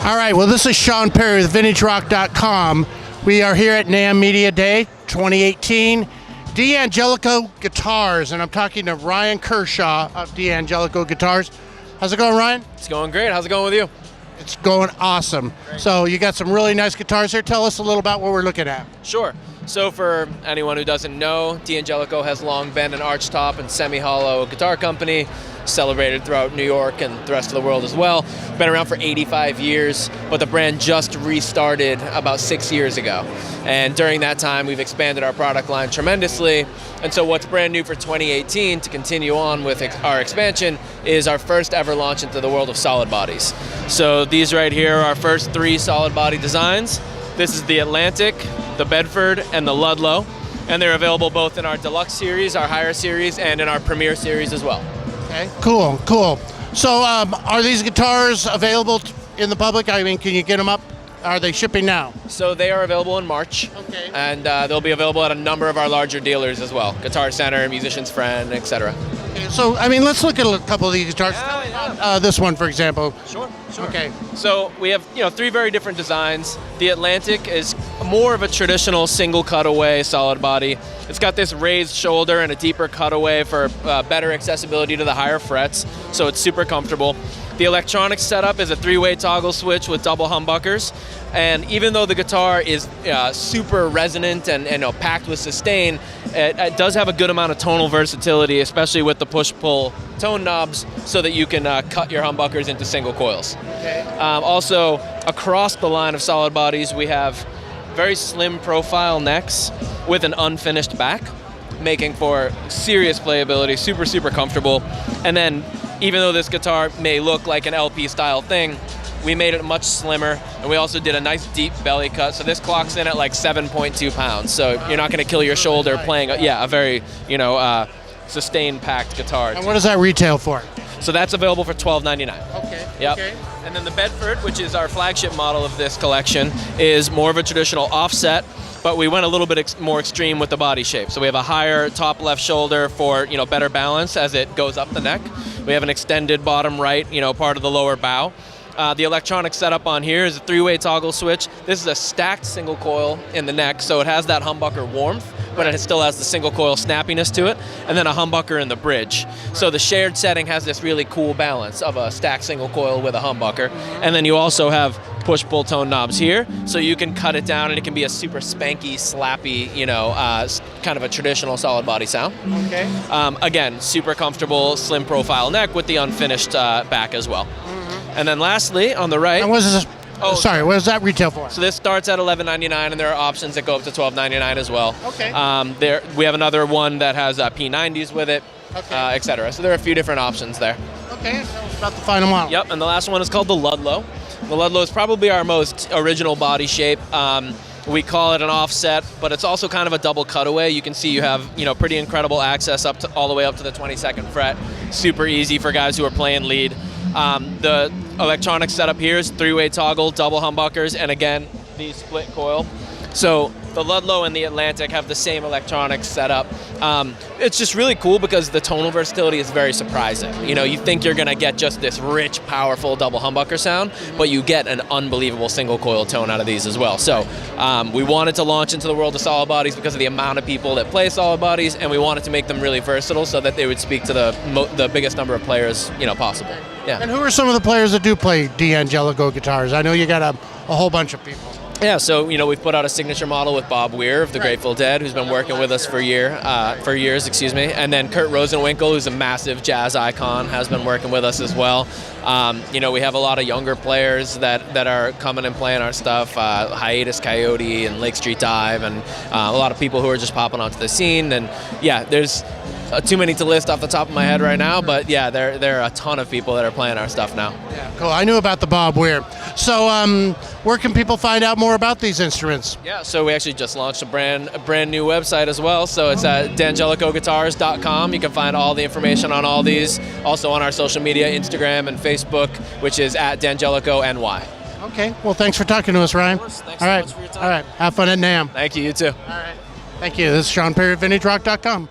All right, well, this is Sean Perry with VintageRock.com. We are here at NAMM Media Day 2018. D'Angelico Guitars, and I'm talking to Ryan Kershaw of D'Angelico Guitars. How's it going, Ryan? It's going great. How's it going with you? It's going awesome. Great. So you got some really nice guitars here. Tell us a little about what we're looking at. Sure. So for anyone who doesn't know, D'Angelico has long been an archtop and semi-hollow guitar company, celebrated throughout New York and the rest of the world as well. Been around for 85 years, but the brand just restarted about 6 years ago. And during that time, we've expanded our product line tremendously. And so what's brand new for 2018 to continue on with our expansion is our first ever launch into the world of solid bodies. So these right here are our first 3 solid body designs. This is the Atlantic, the Bedford, and the Ludlow. And they're available both in our Deluxe series, our higher series, and in our Premier series as well. Okay, cool. So are these guitars available in the public? I mean, can you get them up? Are they shipping now? So they are available in March. Okay. And they'll be available at a number of our larger dealers as well. Guitar Center, Musician's Friend, etc. Okay, so, I mean, let's look at a couple of these guitars. This one, for example. Sure. Okay. So we have 3 very different designs. The Atlantic is more of a traditional single cutaway solid body. It's got this raised shoulder and a deeper cutaway for better accessibility to the higher frets, so it's super comfortable. The electronic setup is a 3-way toggle switch with double humbuckers, and even though the guitar is super resonant and packed with sustain, it does have a good amount of tonal versatility, especially with the push-pull tone knobs, so that you can cut your humbuckers into single coils. Okay. Also, across the line of solid bodies, we have very slim profile necks with an unfinished back, making for serious playability, super comfortable. And then, even though this guitar may look like an LP style thing, we made it much slimmer, and we also did a nice deep belly cut. So this clocks in at like 7.2 pounds. So you're not going to kill your shoulder playing a very sustained packed guitar. And what does that retail for? So that's available for $12.99. Okay. Yep. Okay. And then the Bedford, which is our flagship model of this collection, is more of a traditional offset, but we went a little bit more extreme with the body shape. So we have a higher top left shoulder for better balance as it goes up the neck. We have an extended bottom right, part of the lower bow. The electronic setup on here is a 3-way toggle switch. This is a stacked single coil in the neck, so it has that humbucker warmth, but it still has the single coil snappiness to it, and then a humbucker in the bridge. So the shared setting has this really cool balance of a stacked single coil with a humbucker, and then you also have push-pull tone knobs here, so you can cut it down and it can be a super spanky, slappy, kind of a traditional solid body sound. Okay. Again, super comfortable, slim profile neck with the unfinished back as well. And then lastly, on the right... And what is this? Oh, sorry, what does that retail for? So this starts at $11.99, and there are options that go up to $12.99 as well. Okay. We have another one that has P90s with it, okay. etc. So there are a few different options there. Okay, tell us about the final model. Yep, and the last one is called the Ludlow. The Ludlow is probably our most original body shape. We call it an offset, but it's also kind of a double cutaway. You can see you have pretty incredible access all the way up to the 22nd fret. Super easy for guys who are playing lead. The electronic setup here is 3-way toggle, double humbuckers, and again, the split coil. So the Ludlow and the Atlantic have the same electronic setup. It's just really cool because the tonal versatility is very surprising. You think you're gonna get just this rich, powerful double humbucker sound, but you get an unbelievable single coil tone out of these as well. So we wanted to launch into the world of solid bodies because of the amount of people that play solid bodies, and we wanted to make them really versatile so that they would speak to the biggest number of players possible. Yeah. And who are some of the players that do play D'Angelico guitars? I know you got a whole bunch of people. Yeah, so we've put out a signature model with Bob Weir of the Grateful Dead, who's been working with us for years, and then Kurt Rosenwinkel, who's a massive jazz icon, has been working with us as well. We have a lot of younger players that are coming and playing our stuff, Hiatus Coyote and Lake Street Dive, and a lot of people who are just popping onto the scene. And yeah, there's too many to list off the top of my head right now, but yeah, there are a ton of people that are playing our stuff now. Yeah, cool. I knew about the Bob Weir. So where can people find out more about these instruments? Yeah, so we actually just launched a brand new website as well. So it's at D'AngelicoGuitars.com. You can find all the information on all these. Also on our social media, Instagram and Facebook, which is at D'AngelicoNY. Okay. Well, thanks for talking to us, Ryan. Of course. Thanks so much for your time. All right. Have fun at NAMM. Thank you. You too. All right. Thank you. This is Sean Perry at VintageRock.com.